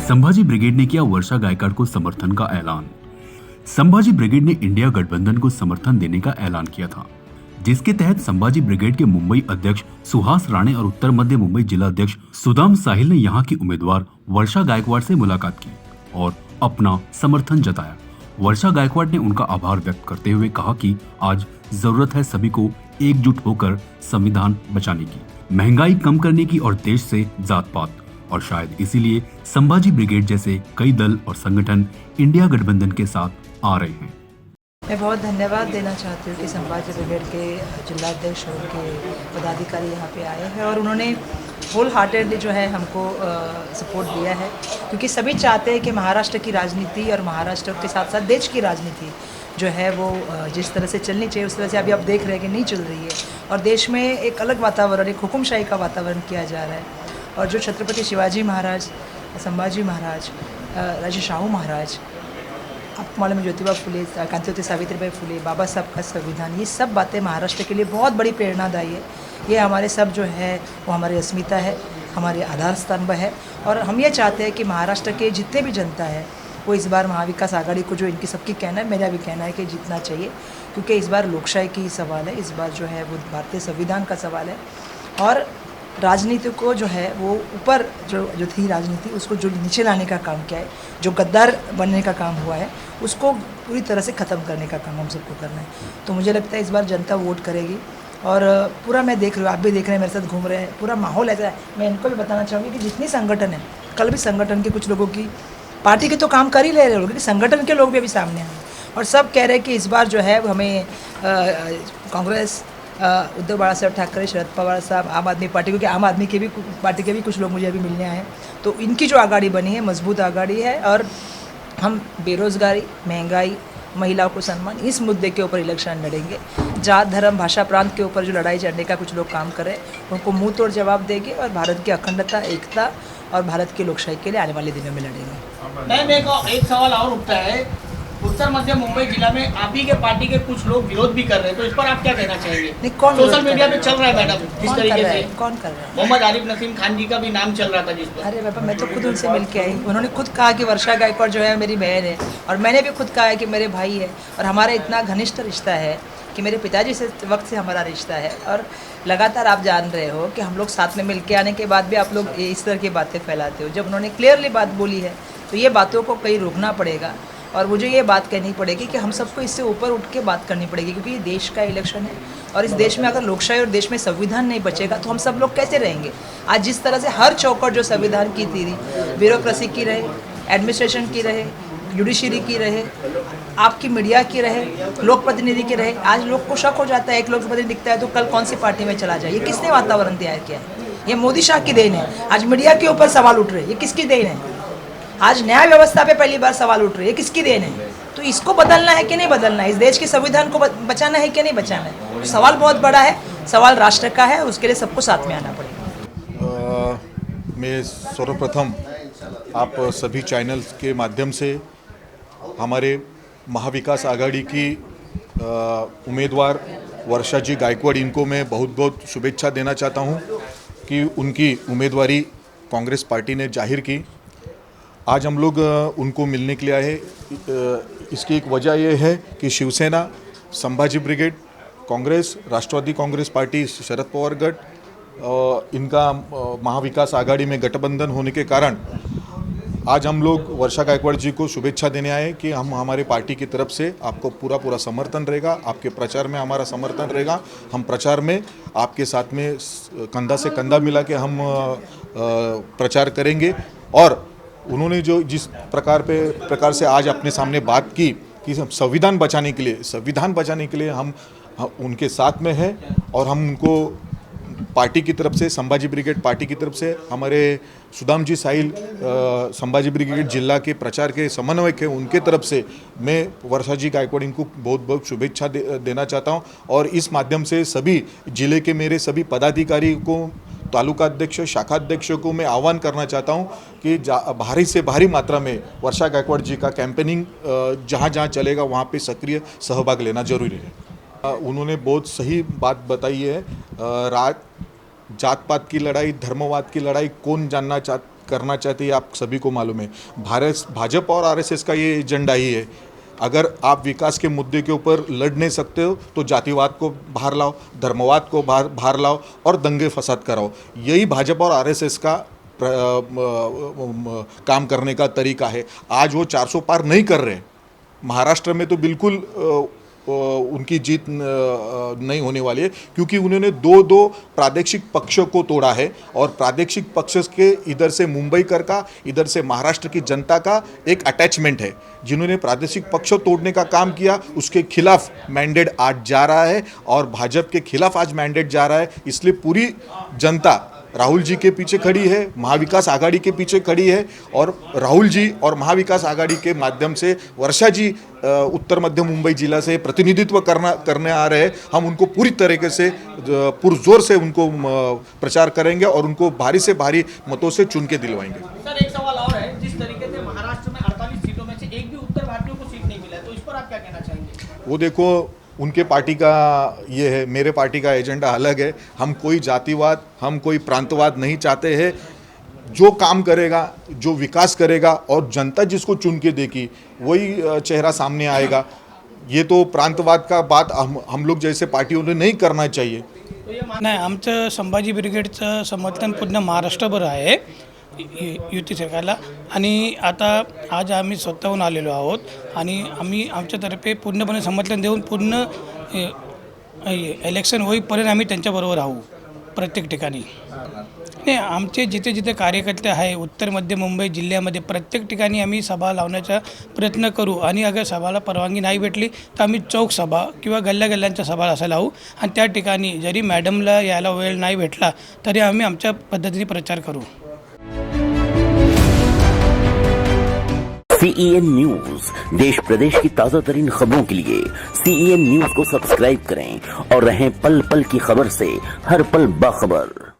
Sambhaji brigade ने किया वर्षा गायकवाड़ को समर्थन का ऐलान। संभाजी ब्रिगेड ने इंडिया गठबंधन को समर्थन देने का ऐलान किया था, जिसके तहत संभाजी ब्रिगेड के मुंबई अध्यक्ष सुहास राणे और उत्तर मध्य मुंबई जिला अध्यक्ष सुदाम साहिल ने यहां की उम्मीदवार वर्षा गायकवाड़ से मुलाकात की और अपना समर्थन जताया। वर्षा गायकवाड़ ने उनका आभार व्यक्त करते हुए कहा कि आज जरूरत है सभी को एकजुट होकर संविधान बचाने की, महंगाई कम करने की और देश से जात पात, और शायद इसीलिए संभाजी ब्रिगेड जैसे कई दल और संगठन इंडिया गठबंधन के साथ आ रहे हैं। मैं बहुत धन्यवाद देना चाहती हूँ कि संभाजी ब्रिगेड के जिलाध्यक्ष और के पदाधिकारी यहाँ पे आए हैं और उन्होंने होल हार्टेडली जो है हमको सपोर्ट दिया है, क्योंकि सभी चाहते हैं कि महाराष्ट्र की राजनीति और महाराष्ट्र के साथ साथ देश की राजनीति जो है वो जिस तरह से चलनी चाहिए उस तरह से अभी आप देख रहे हैं कि नहीं चल रही है और देश में एक अलग वातावरण, एक हुकुमशाही का वातावरण किया जा रहा है। और जो छत्रपति शिवाजी महाराज, संभाजी महाराज, राजे शाहू महाराज, आपको मालूम है ज्योतिबा फुले, क्रांतिज्योति सावित्रीबाई फुले, बाबा साहब का संविधान, ये सब बातें महाराष्ट्र के लिए बहुत बड़ी प्रेरणादायी है। ये हमारे सब जो है वो हमारी अस्मिता है, हमारे आधार स्तंभ है। और हम ये चाहते हैं कि महाराष्ट्र के जितने भी जनता है वो इस बार महाविकास आघाड़ी को, जो इनकी सबकी कहना है, मेरा भी कहना है कि जीतना चाहिए, क्योंकि इस बार लोकशाही की सवाल है, इस बार जो है वो भारतीय संविधान का सवाल है। और राजनीति को जो है वो ऊपर जो थी राजनीति, उसको जो नीचे लाने का काम किया है, जो गद्दार बनने का काम हुआ है, उसको पूरी तरह से ख़त्म करने का काम हम सबको करना है। तो मुझे लगता है इस बार जनता वोट करेगी और पूरा मैं देख रही हूँ, आप भी देख रहे हैं, मेरे साथ घूम रहे हैं, पूरा माहौल ऐसा है। मैं इनको भी बताना चाहूँगी कि जितनी संगठन है, कल भी संगठन के कुछ लोगों की, पार्टी के तो काम कर ही ले रहे लोग, लेकिन संगठन के लोग भी अभी सामने आए और सब कह रहे हैं कि इस बार जो है हमें कांग्रेस, उद्धव बाला साहब ठाकरे, शरद पवार साहब, आम आदमी पार्टी, क्योंकि आम आदमी के भी पार्टी के भी कुछ लोग मुझे अभी मिलने आए हैं, तो इनकी जो आघाड़ी बनी है मजबूत आघाड़ी है। और हम बेरोजगारी, महंगाई, महिलाओं को सम्मान, इस मुद्दे के ऊपर इलेक्शन लड़ेंगे। जात, धर्म, भाषा, प्रांत के ऊपर जो लड़ाई झड़ने का कुछ लोग काम कर रहे हैं उनको मुंह तोड़ जवाब देंगे और भारत की अखंडता, एकता और भारत की लोकशाही के लिए आने वाले दिनों में लड़ेंगे। मैम एक सवाल और उठता है, उत्तर मध्य मुंबई जिला में आप ही के पार्टी के कुछ लोग विरोध भी कर रहे हैं, तो इस पर आप क्या कहना चाहेंगे? नहीं, कौन सोशल मीडिया पे चल रहा है मैडम, जिस तरीके से कौन कर रहा है? मोहम्मद आरिफ नसीम खान जी का भी नाम चल रहा था जिस पर। अरे बाबा, मैं तो खुद उनसे मिल के आई, उन्होंने खुद कहा कि वर्षा गायकवाड़ जो है मेरी बहन है, और मैंने भी खुद कहा है कि मेरे भाई है, और हमारा इतना घनिष्ठ रिश्ता है कि मेरे पिताजी से वक्त से हमारा रिश्ता है। और लगातार आप जान रहे हो कि हम लोग साथ में मिल के आने के बाद भी आप लोग इस तरह की बातें फैलाते हो। जब उन्होंने क्लियरली बात बोली है तो ये बातों को कहीं रोकना पड़ेगा और मुझे ये बात कहनी पड़ेगी कि हम सबको इससे ऊपर उठ के बात करनी पड़ेगी, क्योंकि ये देश का इलेक्शन है और इस देश में अगर लोकशाही और देश में संविधान नहीं बचेगा तो हम सब लोग कैसे रहेंगे। आज जिस तरह से हर चौकट जो संविधान की थी, ब्यूरोक्रेसी की रहे, एडमिनिस्ट्रेशन की रहे, जुडिशरी की रहे, आपकी मीडिया की रहे, लोक प्रतिनिधि की रहे, आज लोग को शक हो जाता है, एक लोक प्रतिनिधि दिखता है तो कल कौन सी पार्टी में चला जाए। ये किसने वातावरण तैयार किया है? ये मोदी शाह की देन है। आज मीडिया के ऊपर सवाल उठ रहे हैं, ये किसकी देन है? आज न्याय व्यवस्था पे पहली बार सवाल उठ रहे हैं, किसकी देन है? तो इसको बदलना है कि नहीं बदलना है? इस देश के संविधान को बचाना है कि नहीं बचाना है? सवाल बहुत बड़ा है, सवाल राष्ट्र का है, उसके लिए सबको साथ में आना पड़ेगा। मैं सर्वप्रथम आप सभी चैनल्स के माध्यम से हमारे महाविकास आघाड़ी की उम्मीदवार वर्षा जी गायकवाड़, इनको मैं बहुत बहुत शुभेच्छा देना चाहता हूं कि उनकी उम्मीदवारी कांग्रेस पार्टी ने जाहिर की। आज हम लोग उनको मिलने के लिए आए हैं। इसकी एक वजह यह है कि शिवसेना, संभाजी ब्रिगेड, कांग्रेस, राष्ट्रवादी कांग्रेस पार्टी, शरद पवार गट, इनका महाविकास आघाड़ी में गठबंधन होने के कारण आज हम लोग वर्षा गायकवाड़ जी को शुभेच्छा देने आए कि हम हमारे पार्टी की तरफ से आपको पूरा समर्थन रहेगा, आपके प्रचार में हमारा समर्थन रहेगा। हम प्रचार में आपके साथ में कंधा से कंधा मिला के हम प्रचार करेंगे। और उन्होंने जो जिस प्रकार से आज अपने सामने बात की कि संविधान बचाने के लिए हम उनके साथ में हैं और हम उनको पार्टी की तरफ से, संभाजी ब्रिगेड पार्टी की तरफ से, हमारे सुदाम जी साहिल संभाजी ब्रिगेड जिला के प्रचार के समन्वयक हैं, उनके तरफ से मैं वर्षा जी गायकवाड़ इनको बहुत बहुत शुभेच्छा देना चाहता हूं। और इस माध्यम से सभी जिले के मेरे सभी पदाधिकारी को, तालुका अध्यक्ष, शाखा अध्यक्षों को मैं आह्वान करना चाहता हूं कि भारी से भारी मात्रा में वर्षा गायकवाड़ जी का कैंपेनिंग जहां जहां चलेगा वहां पे सक्रिय सहभाग लेना जरूरी है। उन्होंने बहुत सही बात बताई है। जात पात की लड़ाई, धर्मवाद की लड़ाई कौन करना चाहते हैं आप सभी को मालूम है। भाजपा और आरएसएस का ये एजेंडा ही है। अगर आप विकास के मुद्दे के ऊपर लड़ नहीं सकते हो तो जातिवाद को बाहर लाओ, धर्मवाद को बाहर लाओ और दंगे फसाद कराओ। यही भाजपा और आरएसएस का काम करने का तरीका है। आज वो 400 पार नहीं कर रहे। महाराष्ट्र में तो बिल्कुल उनकी जीत नहीं होने वाली है, क्योंकि उन्होंने दो प्रादेशिक पक्षों को तोड़ा है और प्रादेशिक पक्ष के इधर से मुंबईकर का, इधर से महाराष्ट्र की जनता का एक अटैचमेंट है। जिन्होंने प्रादेशिक पक्ष तोड़ने का काम किया उसके खिलाफ मैंडेट आज जा रहा है और भाजपा के खिलाफ आज मैंडेट जा रहा है। इसलिए पूरी जनता राहुल जी के पीछे खड़ी है, महाविकास आघाड़ी के पीछे खड़ी है और राहुल जी और महाविकास आघाड़ी के माध्यम से वर्षा जी उत्तर मध्य मुंबई जिला से प्रतिनिधित्व करने आ रहे हैं। हम उनको पूरी तरीके से पुरजोर से उनको प्रचार करेंगे और उनको भारी से भारी मतों से चुन के दिलवाएंगे। सर एक सवाल और है, जिस तरीके से महाराष्ट्र में 48 सीटों में से एक भी उत्तर भारतीयों को सीट नहीं मिला है, तो इस पर आप क्या कहना चाहेंगे? वो देखो, उनके पार्टी का ये है, मेरे पार्टी का एजेंडा अलग है। हम कोई जातिवाद, हम कोई प्रांतवाद नहीं चाहते हैं। जो काम करेगा, जो विकास करेगा और जनता जिसको चुन के देगी वही चेहरा सामने आएगा। ये तो प्रांतवाद का बात हम लोग जैसे पार्टियों ने नहीं करना चाहिए। नाही, आमचं संभाजी ब्रिगेडचं समर्थन पूर्ण महाराष्ट्रभर आहे युती सरकारला। आणि आता आज आम्ही स्वतःहून आलेलो आहोत आणि आम्ही आमच्यातर्फे पूर्णपणे समर्थन देऊन पूर्ण इलेक्शन होईपर्यंत आम्ही त्यांच्याबरोबर राहू प्रत्येक ठिकाणी। नाही, आमचे जिथे जिथे कार्यकर्ते आहे उत्तर मध्य मुंबई जिल्ह्यामध्ये प्रत्येक ठिकाणी आम्ही सभा लावण्याचा प्रयत्न करू आणि अगर सभाला परवानगी नाही भेटली तर आम्ही चौक सभा किंवा गल्ल्या सभा असं लावू आणि त्या ठिकाणी जरी मॅडमला यायला वेळ नाही भेटला तरी आम्ही आमच्या पद्धतीने प्रचार करू। CEN न्यूज देश प्रदेश की ताज़ा तरीन खबरों के लिए CEN न्यूज को सब्सक्राइब करें और रहें पल पल की खबर से हर पल बाखबर।